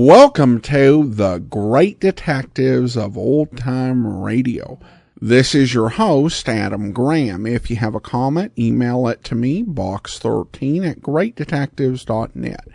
Welcome to the Great Detectives of Old Time Radio. This is your host, Adam Graham. If you have a comment, email it to me, box13@greatdetectives.net.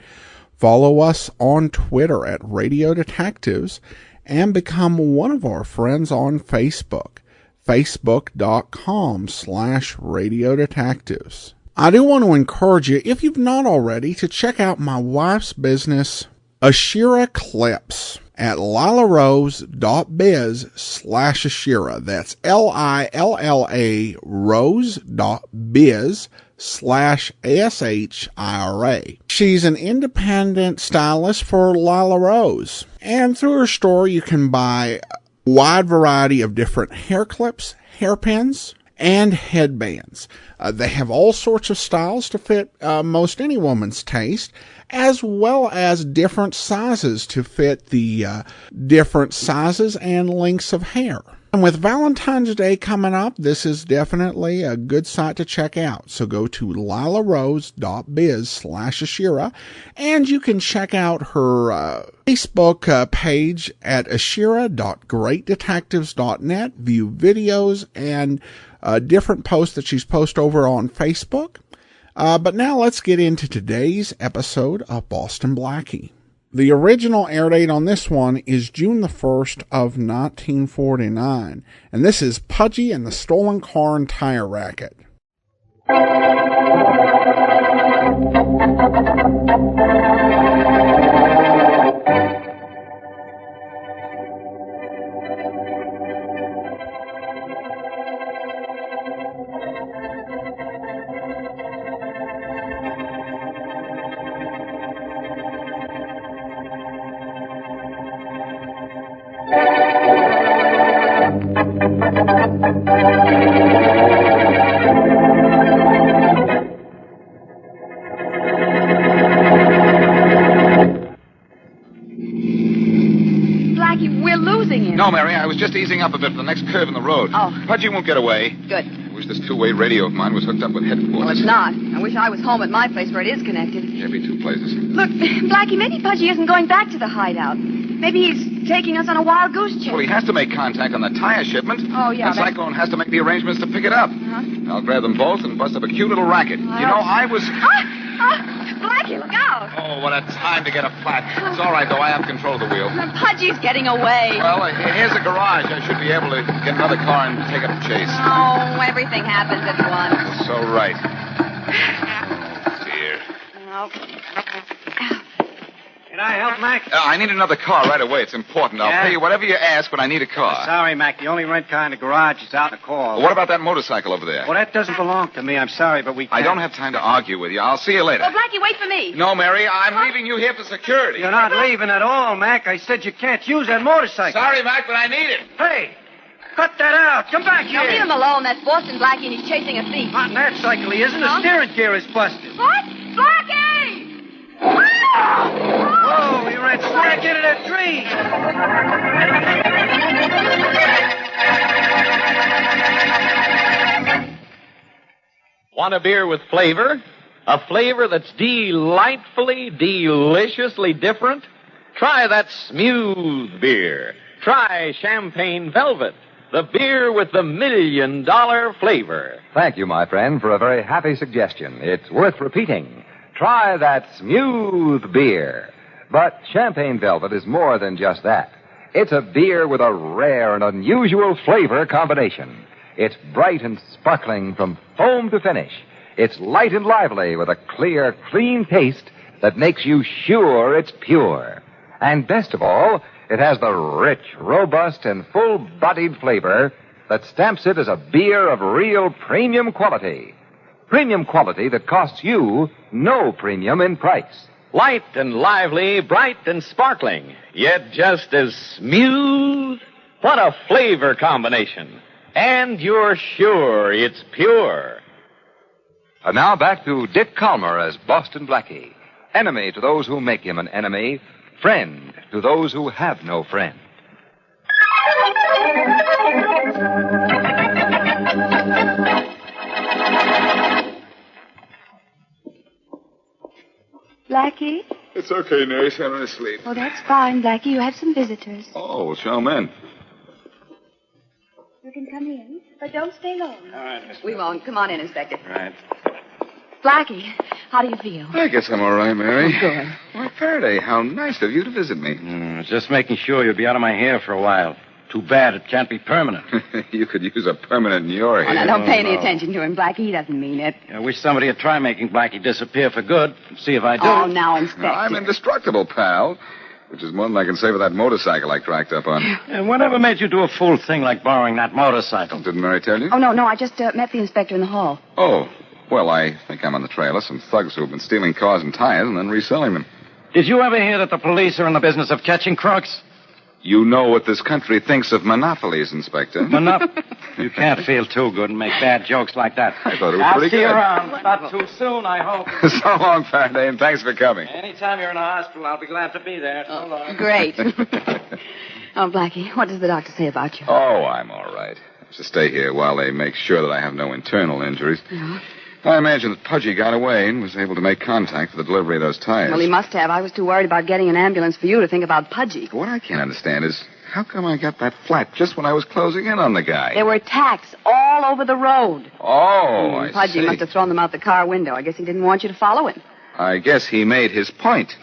Follow us on Twitter at Radio Detectives and become one of our friends on Facebook, facebook.com/Radio Detectives. I do want to encourage you, if you've not already, to check out my wife's business, Ashira Clips, at lilarose.biz/Ashira. That's LILLA rose.biz/ASHIRA. She's an independent stylist for Lila Rose. And through her store, you can buy a wide variety of different hair clips, hairpins, and headbands. They have all sorts of styles to fit most any woman's taste, as well as different sizes to fit the different sizes and lengths of hair. And with Valentine's Day coming up, this is definitely a good site to check out. So go to lilarose.biz/Ashira, and you can check out her Facebook page at ashira.greatdetectives.net, view videos and different posts that she's posted over on Facebook. But now let's get into today's episode of Boston Blackie. The original air date on this one is June the 1st of 1949, and this is Pudgy and the Stolen Car and Tire Racket. No, Mary, I was just easing up a bit for the next curve in the road. Oh. Pudgy won't get away. Good. I wish this two-way radio of mine was hooked up with headquarters. Well, it's not. I wish I was home at my place where it is connected. Can't be two places. Look, Blackie, maybe Pudgy isn't going back to the hideout. Maybe he's taking us on a wild goose chase. Well, he has to make contact on the tire shipment. Oh, yeah. And Cyclone has to make the arrangements to pick it up. Uh-huh. I'll grab them both and bust up a cute little racket. You know, I was... Blackie, look out. Oh, what a time to get a flat. It's all right, though. I have control of the wheel. Pudgy's getting away. Well, here's a garage. I should be able to get another car and take up a chase. Oh, everything happens at once. So right. Oh, dear. Oh. Can I help, Mac? I need another car right away. It's important. I'll pay you whatever you ask, but I need a car. Sorry, Mac. The only rent car in the garage is out in the call. Well, what about that motorcycle over there? Well, that doesn't belong to me. I'm sorry, but we can't. I don't have time to argue with you. I'll see you later. Well, Blackie, wait for me. No, Mary, I'm leaving you here for security. You're not leaving at all, Mac. I said you can't use that motorcycle. Sorry, Mac, but I need it. Hey, cut that out. Come back here. Now, leave him alone. That's Boston Blackie, and he's chasing a thief. Not in that cycle. He isn't. The steering gear is busted. What? Blackie! Oh, he ran smack into that tree. Want a beer with flavor? A flavor that's delightfully, deliciously different? Try that smooth beer. Try Champagne Velvet, the beer with the $1 million flavor. Thank you, my friend, for a very happy suggestion. It's worth repeating. Try that smooth beer. But Champagne Velvet is more than just that. It's a beer with a rare and unusual flavor combination. It's bright and sparkling from foam to finish. It's light and lively with a clear, clean taste that makes you sure it's pure. And best of all, it has the rich, robust, and full-bodied flavor that stamps it as a beer of real premium quality. Premium quality that costs you no premium in price. Light and lively, bright and sparkling, yet just as smooth. What a flavor combination. And you're sure it's pure. And now back to Dick Calmer as Boston Blackie. Enemy to those who make him an enemy. Friend to those who have no friend. Blackie? It's okay, nurse. I'm asleep. Oh, that's fine, Blackie. You have some visitors. Oh, show 'em in. You can come in, but don't stay long. All right, Miss. We won't. Come on in, Inspector. Right. Blackie, how do you feel? I guess I'm all right, Mary. Oh, good. Why, Faraday, how nice of you to visit me. Just making sure you'll be out of my hair for a while. Too bad it can't be permanent. You could use a permanent in your Oh, hair. now, don't pay any no. attention to him, Blackie. He doesn't mean it. I wish somebody would try making Blackie disappear for good. See if I do. Oh, now, Inspector. I'm indestructible, pal. Which is more than I can say for that motorcycle I cracked up on. And whatever made you do a fool thing like borrowing that motorcycle? Didn't Mary tell you? Oh, no. I just met the inspector in the hall. Oh, well, I think I'm on the trail of some thugs who have been stealing cars and tires and then reselling them. Did you ever hear that the police are in the business of catching crooks? You know what this country thinks of monopolies, Inspector. You can't feel too good and make bad jokes like that. I thought it was I'll pretty see good. you around. Not too soon, I hope. So long, Faraday, and thanks for coming. Anytime you're in a hospital, I'll be glad to be there. So long. Great. Oh, Blackie, what does the doctor say about you? Oh, I'm all right. I have to stay here while they make sure that I have no internal injuries. Yeah. I imagine that Pudgy got away and was able to make contact for the delivery of those tires. Well, he must have. I was too worried about getting an ambulance for you to think about Pudgy. What I can't understand is how come I got that flat just when I was closing in on the guy? There were tacks all over the road. Oh, I Pudgy see. must have thrown them out the car window. I guess he didn't want you to follow him. I guess he made his point.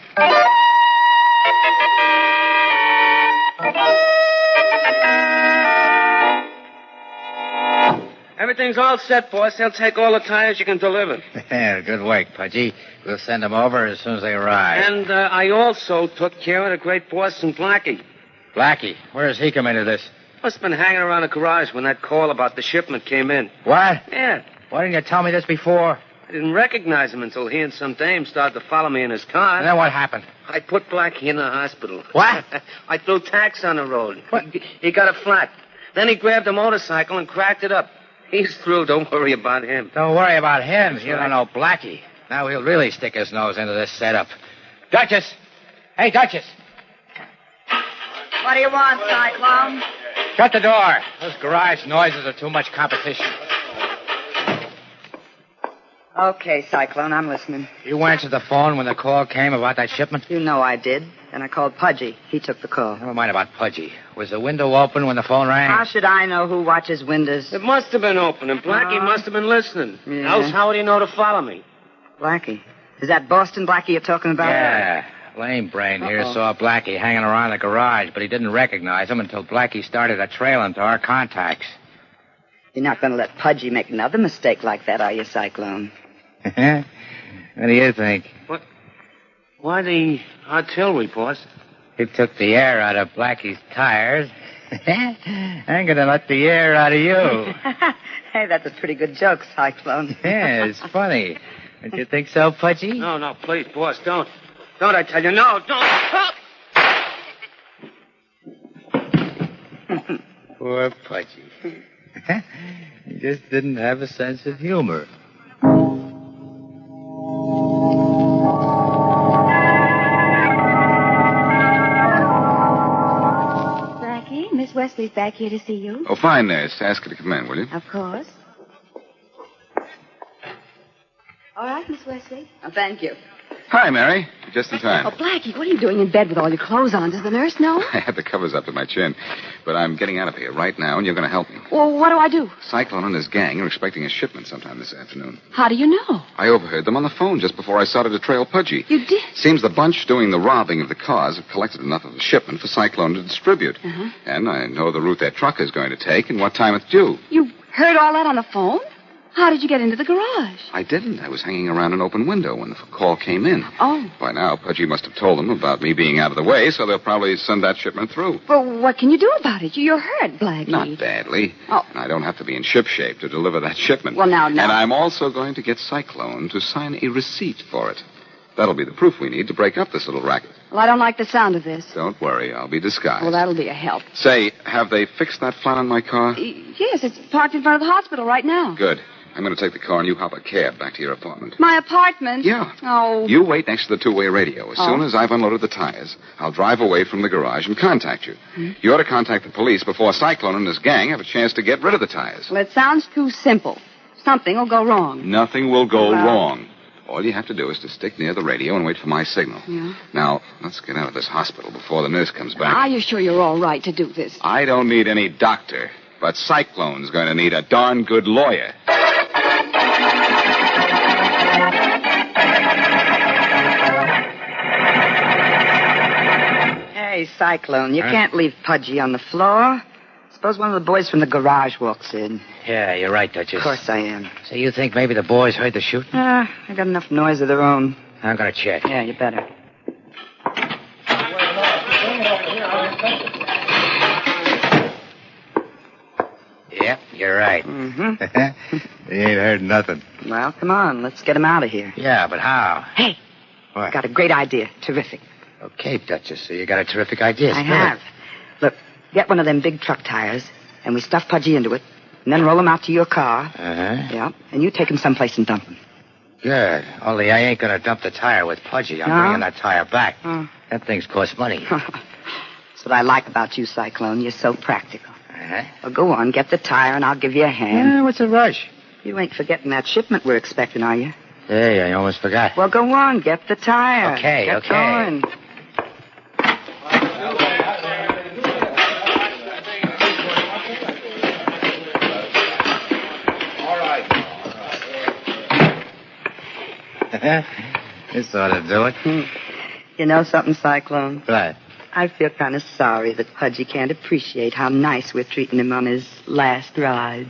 Everything's all set, boss. They'll take all the tires you can deliver. Yeah, good work, Pudgy. We'll send them over as soon as they arrive. And I also took care of the great Boston Blackie. Blackie, where does he come into this? Must have been hanging around the garage when that call about the shipment came in. What? Yeah. Why didn't you tell me this before? I didn't recognize him until he and some dame started to follow me in his car. And then what happened? I put Blackie in the hospital. What? I threw tacks on the road. What? He got a flat. Then he grabbed a motorcycle and cracked it up. He's through. Don't worry about him. Don't worry about him. You don't know Blackie. Now he'll really stick his nose into this setup. Duchess! Hey, Duchess! What do you want, Cyclone? Shut the door. Those garage noises are too much competition. Okay, Cyclone, I'm listening. You answered the phone when the call came about that shipment? You know I did. And I called Pudgy. He took the call. Never mind about Pudgy. Was the window open when the phone rang? How should I know who watches windows? It must have been open, and Blackie must have been listening. Yeah. Else how would he know to follow me? Blackie. Is that Boston Blackie you're talking about? Yeah. Lame brain here saw Blackie hanging around the garage, but he didn't recognize him until Blackie started a trail into our contacts. You're not going to let Pudgy make another mistake like that, are you, Cyclone? What do you think? What? Why the artillery, boss? He took the air out of Blackie's tires. I'm going to let the air out of you. Hey, that's a pretty good joke, Cyclone. Yeah, it's funny. Don't you think so, Pudgy? No, please, boss, don't. Don't, I tell you, no, don't. Poor Pudgy. He just didn't have a sense of humor. Blackie, Miss Wesley's back here to see you. Oh, fine, nurse. Ask her to come in, will you? Of course. All right, Miss Wesley. Oh, thank you. Hi, Mary. Just in time. Oh, Blackie, what are you doing in bed with all your clothes on? Does the nurse know? I had the covers up to my chin. But I'm getting out of here right now, and you're going to help me. Well, what do I do? Cyclone and his gang are expecting a shipment sometime this afternoon. How do you know? I overheard them on the phone just before I started to trail Pudgy. You did? Seems the bunch doing the robbing of the cars have collected enough of the shipment for Cyclone to distribute. Uh-huh. And I know the route their truck is going to take and what time it's due. You heard all that on the phone? How did you get into the garage? I didn't. I was hanging around an open window when the call came in. Oh. By now, Pudgy must have told them about me being out of the way, so they'll probably send that shipment through. Well, what can you do about it? You're hurt, Blackie. Not badly. Oh. And I don't have to be in shipshape to deliver that shipment. Well, now. And I'm also going to get Cyclone to sign a receipt for it. That'll be the proof we need to break up this little racket. Well, I don't like the sound of this. Don't worry, I'll be disguised. Well, that'll be a help. Say, have they fixed that flat on my car? Yes, it's parked in front of the hospital right now. Good. I'm going to take the car and you hop a cab back to your apartment. My apartment? Yeah. Oh. You wait next to the two-way radio. As soon as I've unloaded the tires, I'll drive away from the garage and contact you. You ought to contact the police before Cyclone and his gang have a chance to get rid of the tires. Well, it sounds too simple. Something will go wrong. Nothing will go wrong. All you have to do is to stick near the radio and wait for my signal. Yeah? Now, let's get out of this hospital before the nurse comes back. Are you sure you're all right to do this? I don't need any doctor, but Cyclone's going to need a darn good lawyer. Hey, Cyclone, you can't leave Pudgy on the floor. Suppose one of the boys from the garage walks in. Yeah, you're right, Duchess. Of course I am. So you think maybe the boys heard the shooting? I got enough noise of their own. I'm going to check. Yeah, you better. Yep, you're right. Mm-hmm. They ain't heard nothing. Well, come on, let's get them out of here. Yeah, but how? Hey, What? got a great idea. Terrific. Okay, Duchess, so you got a terrific idea. I Spill it. have. Look, get one of them big truck tires, and we stuff Pudgy into it, and then roll him out to your car. Uh-huh. Yeah, and you take him someplace and dump him. Good. Only I ain't going to dump the tire with Pudgy. I'm No? bringing that tire back. Oh. That thing's cost money. That's what I like about you, Cyclone. You're so practical. Uh-huh. Well, go on, get the tire, and I'll give you a hand. Yeah, what's the rush? You ain't forgetting that shipment we're expecting, are you? Hey, I almost forgot. Well, go on, get the tire. Okay, Get okay. going. This ought to do it. You know something, Cyclone? Right. I feel kind of sorry that Pudgy can't appreciate how nice we're treating him on his last ride.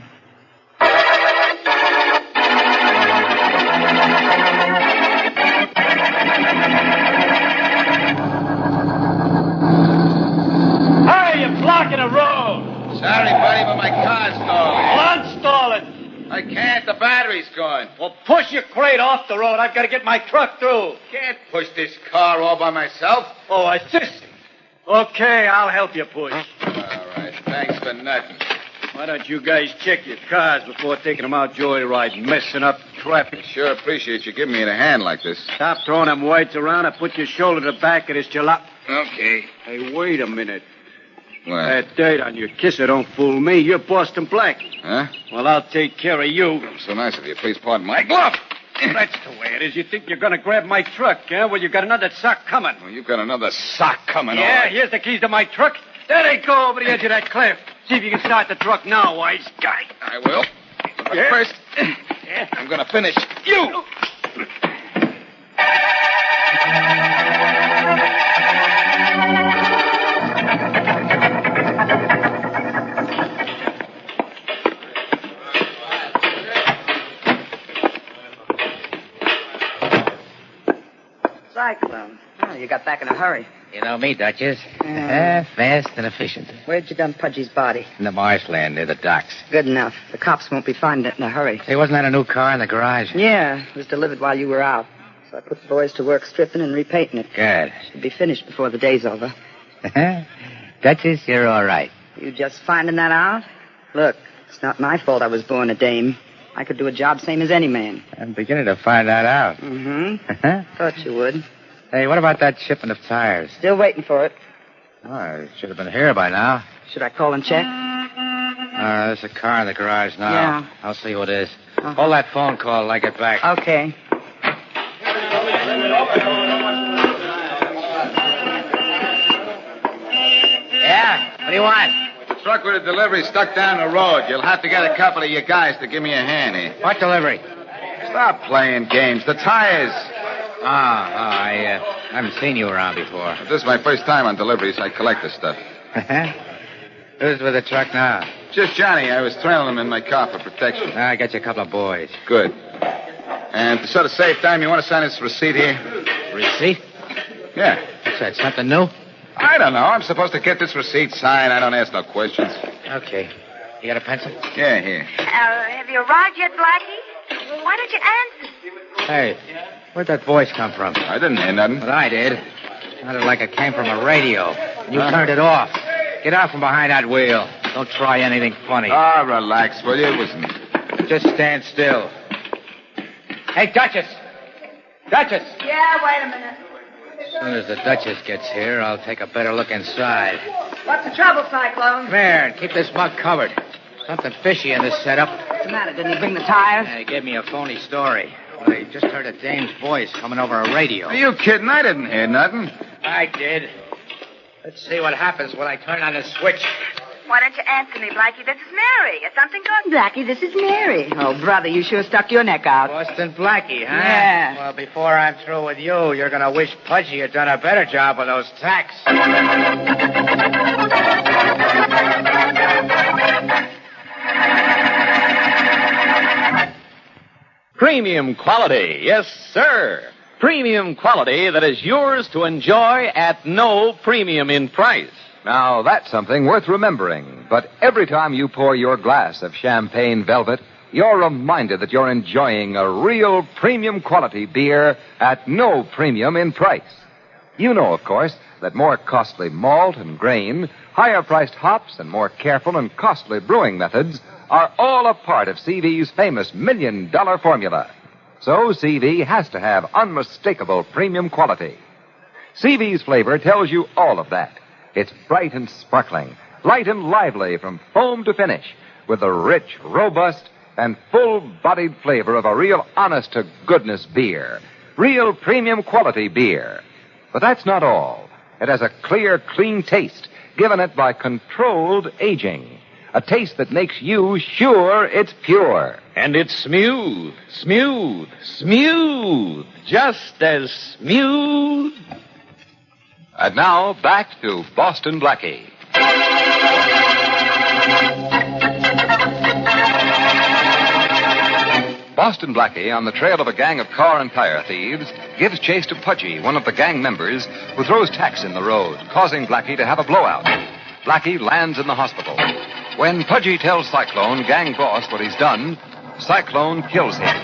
Hey, you're blocking the road. Sorry, buddy, but my car's stalling. Well, unstall it. I can't. The battery's gone. Well, push your crate off the road. I've got to get my truck through. Can't push this car all by myself. Oh, assist. Okay, I'll help you push. All right. Thanks for nothing. Why don't you guys check your cars before taking them out joyriding, messing up traffic? Sure appreciate you giving me a hand like this. Stop throwing them whites around and put your shoulder to the back of this jalop. Okay. Hey, wait a minute. What? That dirt on your kisser don't fool me. You're Boston Blackie. Huh? Well, I'll take care of you. So nice of you. Please pardon my glove. That's the way it is. You think you're going to grab my truck, huh? Well, you've got another sock coming. Well, you've got another sock coming on. Yeah, here's the keys to my truck. There they go over the edge of that cliff. See if you can start the truck now, wise guy. I will. But Yeah. first, I'm going to finish you. Cyclone. Oh, you got back in a hurry. You know me, Duchess. Yeah. Fast and efficient. Where'd you dump Pudgy's body? In the marshland near the docks. Good enough. The cops won't be finding it in a hurry. Hey, wasn't that a new car in the garage? Yeah, it was delivered while you were out. So I put the boys to work stripping and repainting it. Good. Should be finished before the day's over. Duchess, you're all right. You just finding that out? Look, it's not my fault I was born a dame. I could do a job same as any man. I'm beginning to find that out. Mm-hmm. Thought you would. Hey, what about that shipment of tires? Still waiting for it. Oh, I should have been here by now. Should I call and check? There's a car in the garage now. Yeah. I'll see who it is. Uh-huh. Hold that phone call till I get back. Okay. Yeah? What do you want? Truck with a delivery stuck down the road. You'll have to get a couple of you guys to give me a hand here. What delivery? Stop playing games. The tires. I haven't seen you around before. If this is my first time on deliveries, I collect this stuff. Who's with the truck now? Just Johnny. I was trailing him in my car for protection. I got you a couple of boys. Good. And to sort of save time, you want to sign this receipt here? Receipt? Yeah. What's that, something new? I don't know. I'm supposed to get this receipt signed. I don't ask no questions. Okay. You got a pencil? Yeah, here. Have you arrived yet, Blackie? Why don't you answer? Hey, where'd that voice come from? I didn't hear nothing. But I did. Sounded like it came from a radio. And you turned it off. Get out from behind that wheel. Don't try anything funny. Relax, will you? It wasn't. Just stand still. Hey, Duchess! Duchess! Yeah, wait a minute. As soon as the Duchess gets here, I'll take a better look inside. What's the trouble, Cyclone? Come here and keep this mug covered. Something fishy in this setup. What's the matter? Didn't he bring the tires? He gave me a phony story. Well, I just heard a dame's voice coming over a radio. Are you kidding? I didn't hear nothing. I did. Let's see what happens when I turn on the switch. Why don't you answer me, Blackie? This is Mary. Is something good? Blackie, this is Mary. Oh, brother, you sure stuck your neck out. Boston Blackie, huh? Yeah. Well, before I'm through with you, you're going to wish Pudgy had done a better job with those tacks. Premium quality, yes, sir. Premium quality that is yours to enjoy at no premium in price. Now, that's something worth remembering. But every time you pour your glass of champagne velvet, you're reminded that you're enjoying a real premium quality beer at no premium in price. You know, of course, that more costly malt and grain, higher-priced hops, and more careful and costly brewing methods are all a part of CV's famous $1 million formula. So CV has to have unmistakable premium quality. CV's flavor tells you all of that. It's bright and sparkling, light and lively from foam to finish, with the rich, robust, and full-bodied flavor of a real honest-to-goodness beer. Real premium quality beer. But that's not all. It has a clear, clean taste, given it by controlled aging. A taste that makes you sure it's pure. And it's smooth, smooth, smooth. Just as smooth. And now, back to Boston Blackie. Boston Blackie, on the trail of a gang of car and tire thieves, gives chase to Pudgy, one of the gang members, who throws tacks in the road, causing Blackie to have a blowout. Blackie lands in the hospital. When Pudgy tells Cyclone, gang boss, what he's done, Cyclone kills him.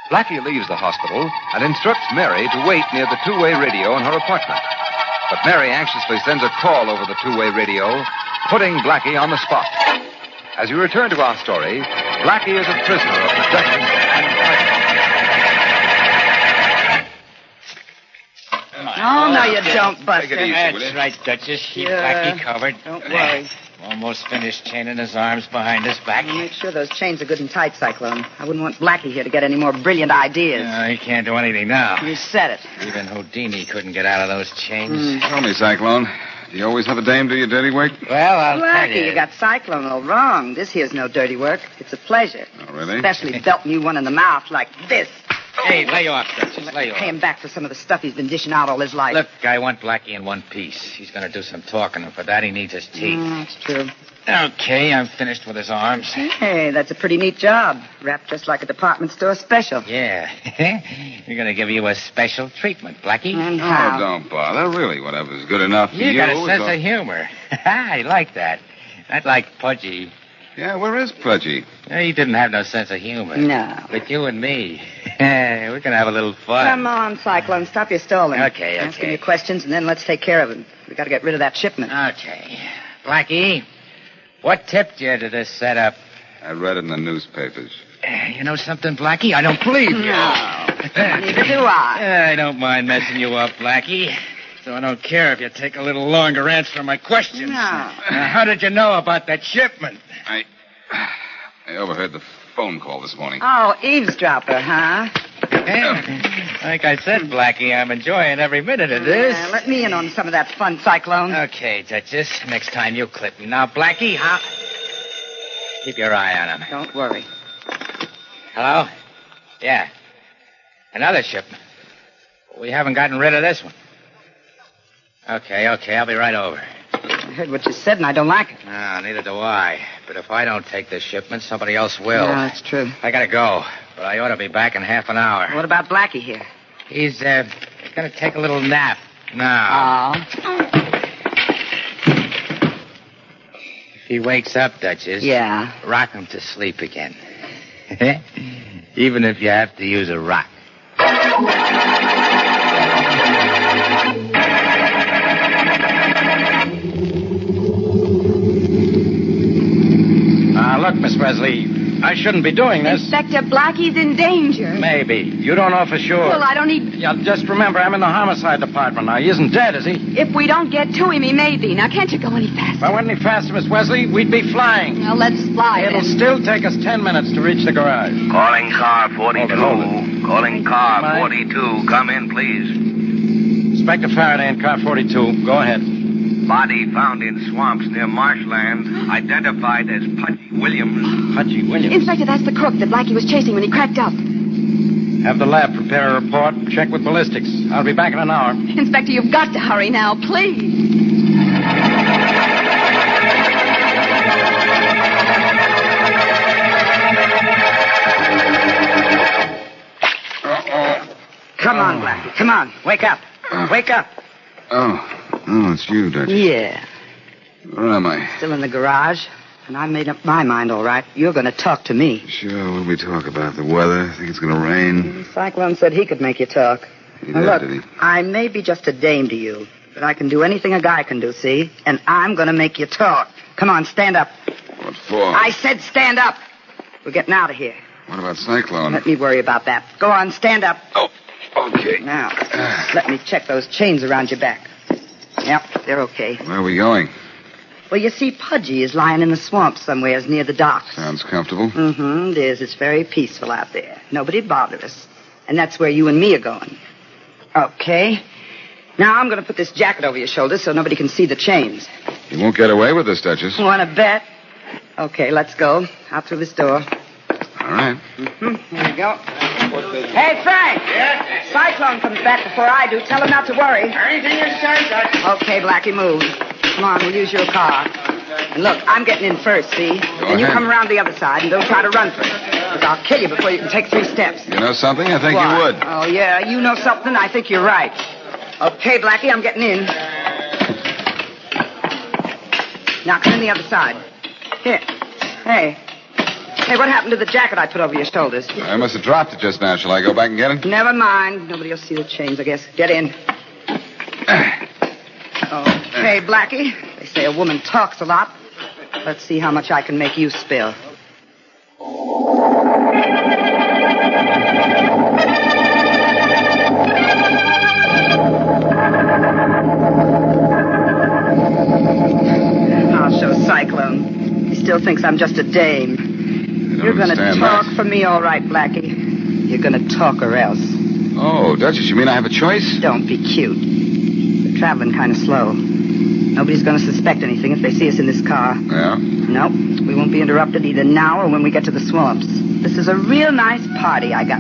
Blackie leaves the hospital and instructs Mary to wait near the two-way radio in her apartment. But Mary anxiously sends a call over the two-way radio, putting Blackie on the spot. As we return to our story, Blackie is a prisoner of the Duchess and Cyclone. Oh, no, you don't, Buster. That's right, Duchess. Keep Blackie covered. Don't worry. Almost finished chaining his arms behind his back. Make sure those chains are good and tight, Cyclone. I wouldn't want Blackie here to get any more brilliant ideas. No, he can't do anything now. You said it. Even Houdini couldn't get out of those chains. Tell me, Cyclone, do you always have a dame do your dirty work? Well, I'll tell Blackie, you got Cyclone all wrong. This here's no dirty work. It's a pleasure. Oh, really? Especially belting you one in the mouth like this. Hey, lay off, Duchess. Lay off. Pay him back for some of the stuff he's been dishing out all his life. Look, I want Blackie in one piece. He's going to do some talking, and for that he needs his teeth. That's true. Okay, I'm finished with his arms. Hey, that's a pretty neat job. Wrapped just like a department store special. Yeah. We're going to give you a special treatment, Blackie. And Oh, how? don't bother. Really, whatever's good enough for you. You got a sense is of humor. I like that. I'd like Pudgy. Yeah, where is Pudgy? He didn't have no sense of humor. No. But you and me, we're going to have a little fun. Come on, Cyclone. Stop your stalling. Okay. Ask him your questions, and then let's take care of him. We got to get rid of that shipment. Okay. Blackie, what tipped you to this setup? I read it in the newspapers. You know something, Blackie? I don't believe you. No. Neither do I. I don't mind messing you up, Blackie. So I don't care if you take a little longer answering my questions. No. Now, how did you know about that shipment? I overheard the phone call this morning. Oh, eavesdropper, huh? Like I said, Blackie, I'm enjoying every minute of this. Let me in on some of that fun, Cyclone. Okay, Duchess. Next time you clip him. Now, Blackie, keep your eye on him. Don't worry. Hello? Yeah. Another shipment. We haven't gotten rid of this one. Okay, I'll be right over. I heard what you said, and I don't like it. No, neither do I. But if I don't take this shipment, somebody else will. No, that's true. I gotta go, but I ought to be back in half an hour. What about Blackie here? He's gonna take a little nap now. Oh. If he wakes up, Duchess. Yeah. Rock him to sleep again. Even if you have to use a rock. Look, Miss Wesley, I shouldn't be doing this. Inspector, Blackie's in danger. Maybe. You don't know for sure. Well, I don't need... Yeah, just remember, I'm in the homicide department now. He isn't dead, is he? If we don't get to him, he may be. Now, can't you go any faster? If I went any faster, Miss Wesley, we'd be flying. Well, let's fly It'll then. still take us 10 minutes to reach the garage. Calling car 42. Hold it. Calling car 42. Come in, please. Inspector Faraday in car 42. Go ahead. Body found in swamps near marshland. Identified as Pudgy Williams. Pudgy Williams. Inspector, that's the crook that Blackie was chasing when he cracked up. Have the lab prepare a report. Check with ballistics. I'll be back in an hour. Inspector, you've got to hurry now, please. Come on, Blackie. Come on. Wake up. Wake up. Oh, it's you, Dutch. Yeah. Where am I? Still in the garage. And I made up my mind, all right. You're going to talk to me. Sure, what'll we talk about? The weather? Think it's going to rain? Cyclone said he could make you talk. He Now, did, look, did he? I may be just a dame to you, but I can do anything a guy can do, see? And I'm going to make you talk. Come on, stand up. What for? I said stand up. We're getting out of here. What about Cyclone? Let me worry about that. Go on, stand up. Oh, okay. Now, let me check those chains around your back. Yep, they're okay. Where are we going? Well, you see, Pudgy is lying in the swamp somewheres near the docks. Sounds comfortable. Mm-hmm, it is. It's very peaceful out there. Nobody'd bother us. And that's where you and me are going. Okay. Now, I'm going to put this jacket over your shoulders so nobody can see the chains. You won't get away with this, Duchess. Want to bet? Okay, let's go. Out through this door. All right. Mm-hmm. Here we go. Hey, Frank. Yeah? Cyclone comes back before I do. Tell him not to worry. Anything you say, Dutch. Okay, Blackie, move. Come on, we'll use your car. And look, I'm getting in first, see? And you ahead. come around the other side and don't try to run for it. Because I'll kill you before you can take 3 steps. You know something? I think What? you would. Oh, yeah, you know something? I think you're right. Okay, Blackie, I'm getting in. Now, come in the other side. Here. Hey. Hey, what happened to the jacket I put over your shoulders? I must have dropped it just now. Shall I go back and get it? Never mind. Nobody will see the chains, I guess. Get in. Okay, Blackie. They say a woman talks a lot. Let's see how much I can make you spill. I'll show Cyclone. He still thinks I'm just a dame. You're going to talk for me, all right, Blackie. You're going to talk or else. Oh, Duchess, you mean I have a choice? Don't be cute. We're traveling kind of slow. Nobody's going to suspect anything if they see us in this car. Yeah? Nope. We won't be interrupted either now or when we get to the swamps. This is a real nice party I got.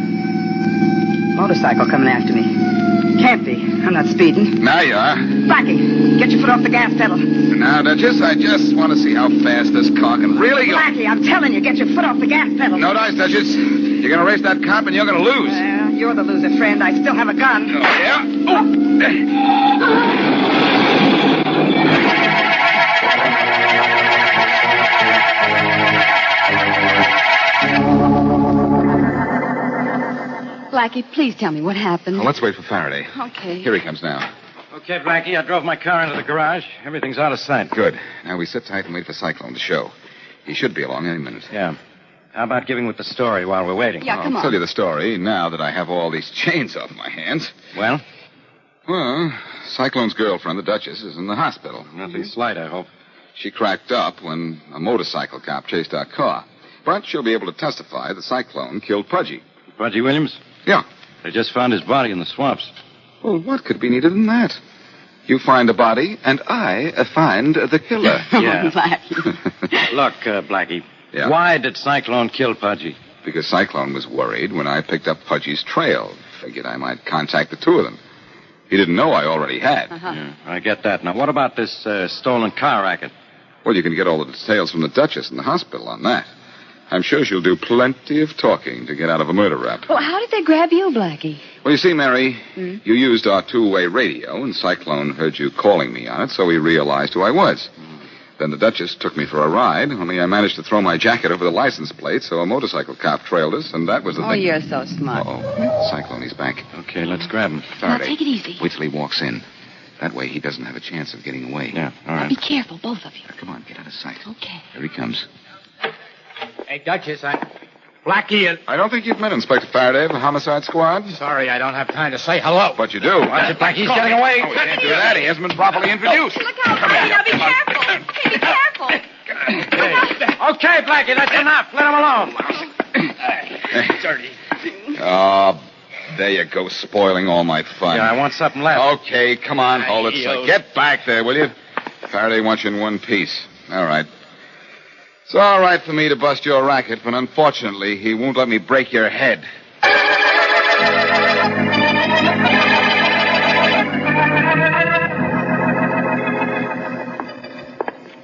Motorcycle coming after me. Can't be. I'm not speeding. Now you are. Blackie, get your foot off the gas pedal. Now, Duchess, I just want to see how fast this car can really go. Blackie, I'm telling you, get your foot off the gas pedal. No dice, Duchess. You're going to race that cop and you're going to lose. Well, you're the loser, friend. I still have a gun. Oh, yeah? Blackie, please tell me what happened. Oh, let's wait for Faraday. Okay. Here he comes now. Okay, Blackie, I drove my car into the garage. Everything's out of sight. Good. Now we sit tight and wait for Cyclone to show. He should be along any minute. Yeah. How about giving with the story while we're waiting? Yeah, come I'll on. tell you the story now that I have all these chains off my hands. Well? Well, Cyclone's girlfriend, the Duchess, is in the hospital. Nothing slight, I hope. She cracked up when a motorcycle cop chased our car. But she'll be able to testify that Cyclone killed Pudgy. Pudgy Williams? Yeah. They just found his body in the swamps. Well, what could be neater than that? You find a body, and I find the killer. Yeah. Blackie. Look, Blackie. Yeah? Why did Cyclone kill Pudgy? Because Cyclone was worried when I picked up Pudgy's trail. Figured I might contact the two of them. He didn't know I already had. Yeah, I get that. Now, what about this stolen car racket? Well, you can get all the details from the Duchess in the hospital on that. I'm sure she'll do plenty of talking to get out of a murder rap. Well, how did they grab you, Blackie? Well, you see, Mary, you used our two-way radio, and Cyclone heard you calling me on it, so he realized who I was. Then the Duchess took me for a ride, only I managed to throw my jacket over the license plate, so a motorcycle cop trailed us, and that was the Oh, thing. you're so smart. Uh-oh. Cyclone, he's back. Okay, let's grab him. Faraday, take it easy. Wait till he walks in. That way he doesn't have a chance of getting away. Yeah, all Now, right. be careful, both of you. Now, come on, get out of sight. Okay. Here he comes. Hey, Duchess, Blackie. I don't think you've met Inspector Faraday of the Homicide Squad. Sorry, I don't have time to say hello. But you do. Watch it, Blackie's getting away. Oh, we can't do that. He hasn't been properly introduced. Look out, Blackie. Now be careful. Hey, be careful. Okay, Blackie, that's enough. Let him alone. Oh, there you go, spoiling all my fun. Yeah, I want something left. Okay, come on, hold it. So get back there, will you? Faraday wants you in one piece. All right. It's all right for me to bust your racket, but unfortunately, he won't let me break your head.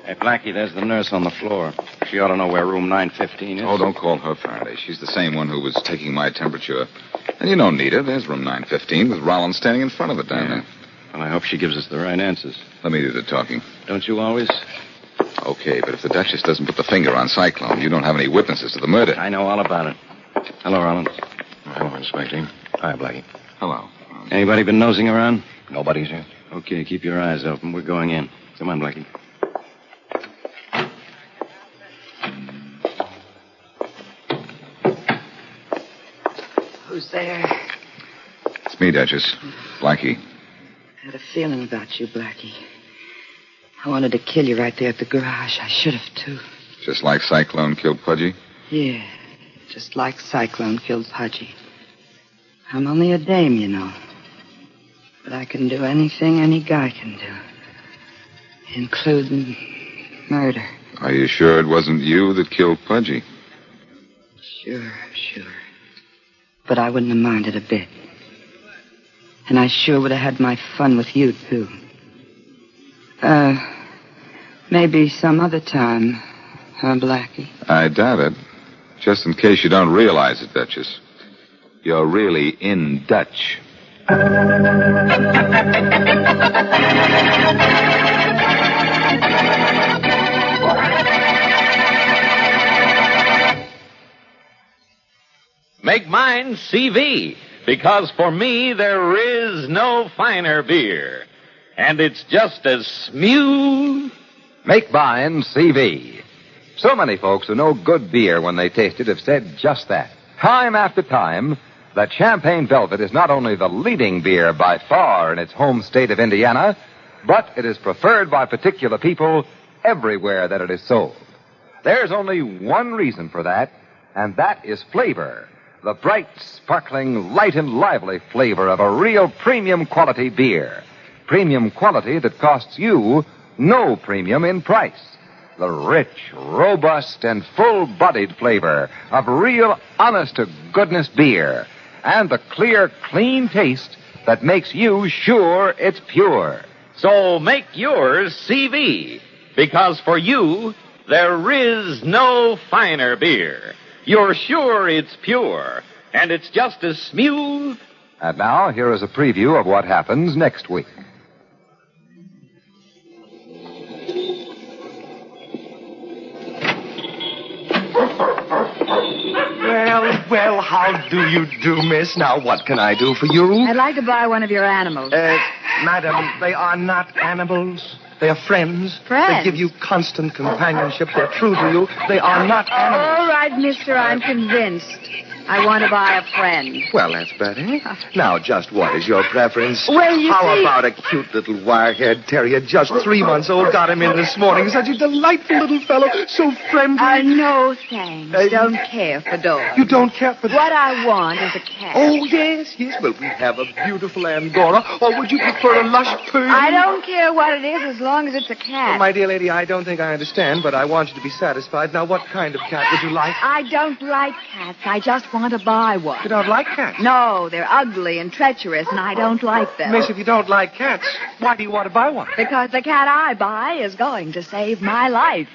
Hey, Blackie, there's the nurse on the floor. She ought to know where room 915 is. Oh, don't call her Faraday. She's the same one who was taking my temperature. And you know Nita. There's room 915 with Rollins standing in front of it down there. Well, I hope she gives us the right answers. Let me do the talking. Don't you always? Okay, but if the Duchess doesn't put the finger on Cyclone, you don't have any witnesses to the murder. I know all about it. Hello, Rollins. Hello, Inspector. Hi, Blackie. Hello. Anybody been nosing around? Nobody's here. Okay, keep your eyes open. We're going in. Come on, Blackie. Who's there? It's me, Duchess. Blackie. I had a feeling about you, Blackie. I wanted to kill you right there at the garage. I should have, too. Just like Cyclone killed Pudgy? Yeah, just like Cyclone killed Pudgy. I'm only a dame, you know. But I can do anything any guy can do. Including murder. Are you sure it wasn't you that killed Pudgy? Sure. But I wouldn't have minded a bit. And I sure would have had my fun with you, too. Maybe some other time, huh, Blackie? I doubt it. Just in case you don't realize it, Duchess. You're really in Dutch. Make mine CV, because for me there is no finer beer. And it's just as smooth. Make mine CV. So many folks who know good beer when they taste it have said just that. Time after time, that Champagne Velvet is not only the leading beer by far in its home state of Indiana, but it is preferred by particular people everywhere that it is sold. There's only one reason for that, and that is flavor. The bright, sparkling, light and lively flavor of a real premium quality beer. Premium quality that costs you no premium in price. The rich, robust, and full-bodied flavor of real, honest-to-goodness beer. And the clear, clean taste that makes you sure it's pure. So make yours CV, because for you, there is no finer beer. You're sure it's pure, and it's just as smooth. And now, here is a preview of what happens next week. Well, how do you do, miss? Now, what can I do for you? I'd like to buy one of your animals. Madam, they are not animals. They are friends. Friends? They give you constant companionship. They're true to you. They are not animals. All right, mister, I'm convinced. I want to buy a friend. Well, that's better. Now, just what is your preference? Well, you How see... about a cute little wire-haired terrier, just 3 months old? Got him in this morning. Such a delightful little fellow. So friendly. No, thanks. Don't care for dogs. You don't care for... What I want is a cat. Oh, yes. Well, we have a beautiful Angora. Or would you prefer a lush Persian? I don't care what it is as long as it's a cat. Well, my dear lady, I don't think I understand, but I want you to be satisfied. Now, what kind of cat would you like? I don't like cats. I just want to buy one. You don't like cats? No, they're ugly and treacherous, and I don't like them. Miss, if you don't like cats, why do you want to buy one? Because the cat I buy is going to save my life.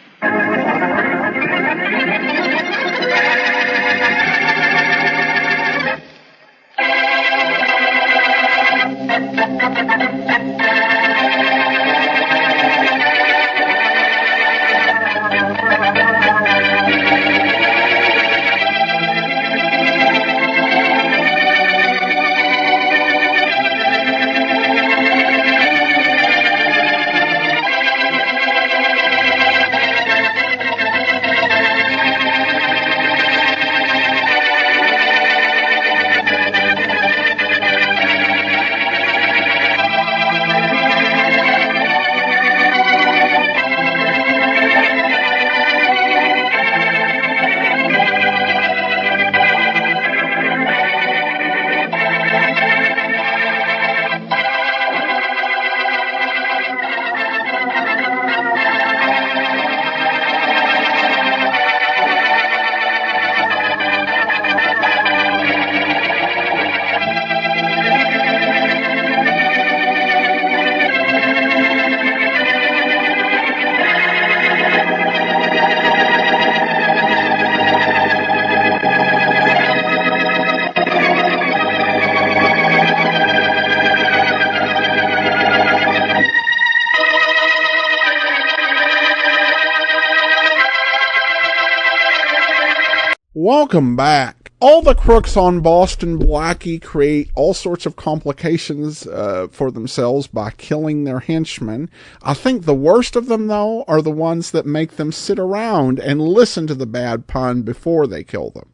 Welcome back. All the crooks on Boston Blackie create all sorts of complications for themselves by killing their henchmen. I think the worst of them, though, are the ones that make them sit around and listen to the bad pun before they kill them.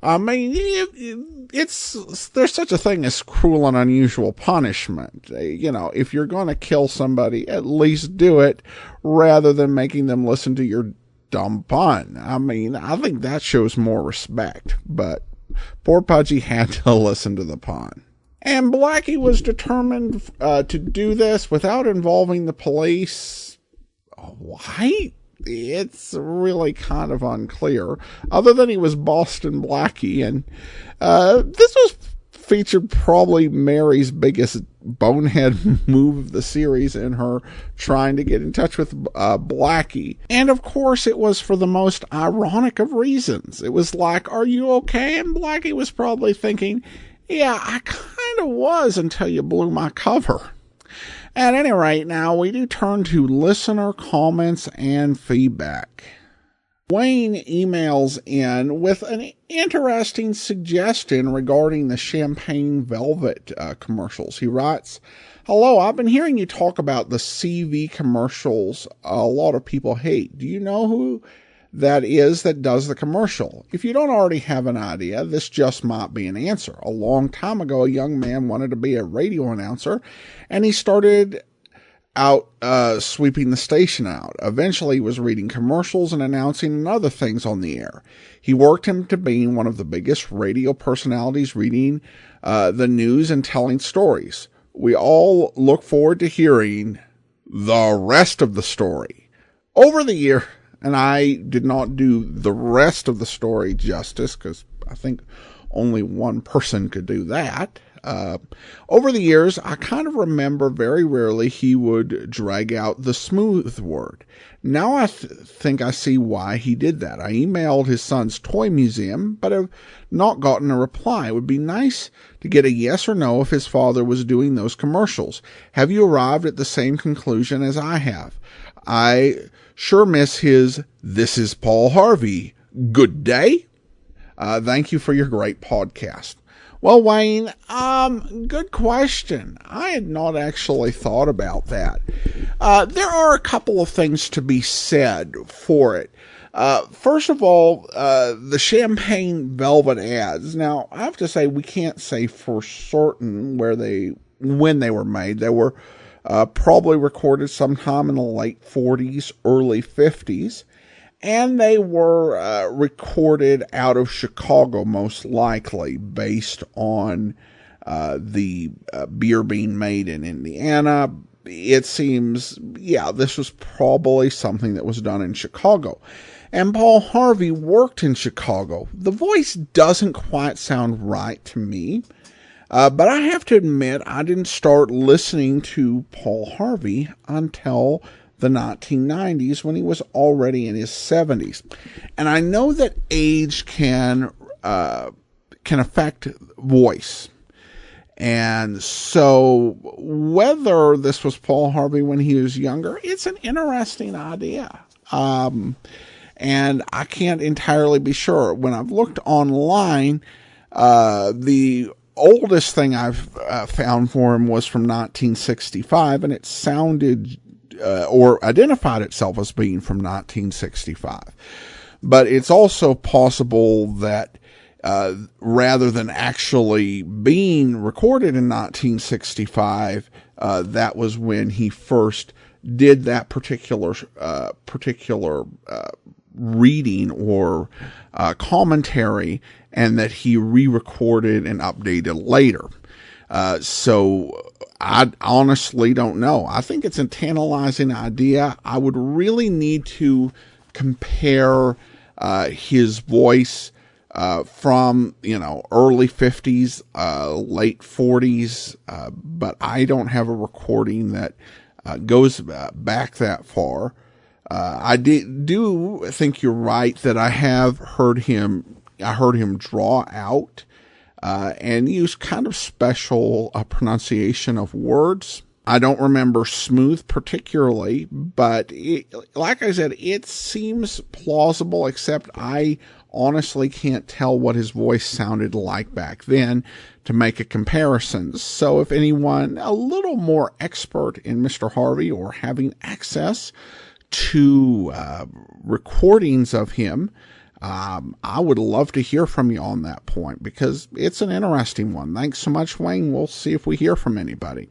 I mean, there's such a thing as cruel and unusual punishment. You know, if you're going to kill somebody, at least do it rather than making them listen to your dumb pun. I mean, I think that shows more respect, but poor Pudgy had to listen to the pun. And Blackie was determined to do this without involving the police. Why? It's really kind of unclear, other than he was Boston Blackie, and this was featured probably Mary's biggest bonehead move of the series in her trying to get in touch with Blackie. And of course it was for the most ironic of reasons. It was like, are you okay? And Blackie was probably thinking, yeah, I kind of was until you blew my cover. At any rate, now we do turn to listener comments and feedback. Wayne emails in with an interesting suggestion regarding the Champagne Velvet commercials. He writes, "Hello, I've been hearing you talk about the CV commercials a lot of people hate. Do you know who that is that does the commercial? If you don't already have an idea, this just might be an answer. A long time ago, a young man wanted to be a radio announcer, and he started out sweeping the station out. Eventually, he was reading commercials and announcing and other things on the air. He worked him to being one of the biggest radio personalities, reading the news and telling stories. We all look forward to hearing the rest of the story." Over the year, and I did not do the rest of the story justice, because I think only one person could do that. Over the years, I kind of remember very rarely he would drag out the smooth word. Now I think I see why he did that. I emailed his son's toy museum, but have not gotten a reply. It would be nice to get a yes or no if his father was doing those commercials. Have you arrived at the same conclusion as I have? I sure miss his "This is Paul Harvey. Good day." Thank you for your great podcast. Well, Wayne, good question. I had not actually thought about that. There are a couple of things to be said for it. First of all, the Champagne Velvet ads. Now, I have to say, we can't say for certain when they were made. They were probably recorded sometime in the late 40s, early 50s. And they were recorded out of Chicago, most likely, based on the beer being made in Indiana. It seems, yeah, this was probably something that was done in Chicago. And Paul Harvey worked in Chicago. The voice doesn't quite sound right to me. But I have to admit, I didn't start listening to Paul Harvey until the 1990s, when he was already in his 70s. And I know that age can affect voice. And so whether this was Paul Harvey when he was younger, it's an interesting idea. And I can't entirely be sure. When I've looked online, the oldest thing I've found for him was from 1965, and it sounded or identified itself as being from 1965. But it's also possible that rather than actually being recorded in 1965, that was when he first did that particular reading or commentary, and that he re-recorded and updated later. So I honestly don't know. I think it's a tantalizing idea. I would really need to compare his voice from, early 50s, late 40s, but I don't have a recording that goes back that far. I do think you're right that I heard him draw out and use kind of special pronunciation of words. I don't remember Smooth particularly, but like I said, it seems plausible, except I honestly can't tell what his voice sounded like back then to make a comparison. So if anyone a little more expert in Mr. Harvey or having access to recordings of him, I would love to hear from you on that point, because it's an interesting one. Thanks so much, Wayne. We'll see if we hear from anybody.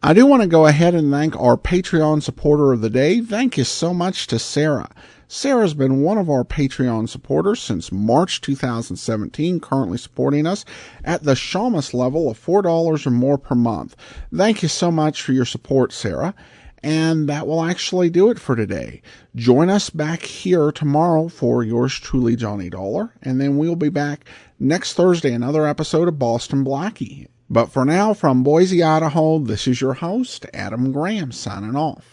I do want to go ahead and thank our Patreon supporter of the day. Thank you so much to Sarah. Sarah's been one of our Patreon supporters since March 2017, currently supporting us at the Shamus level of $4 or more per month. Thank you so much for your support, Sarah. And that will actually do it for today. Join us back here tomorrow for yours truly, Johnny Dollar. And then we'll be back next Thursday, another episode of Boston Blackie. But for now, from Boise, Idaho, this is your host, Adam Graham, signing off.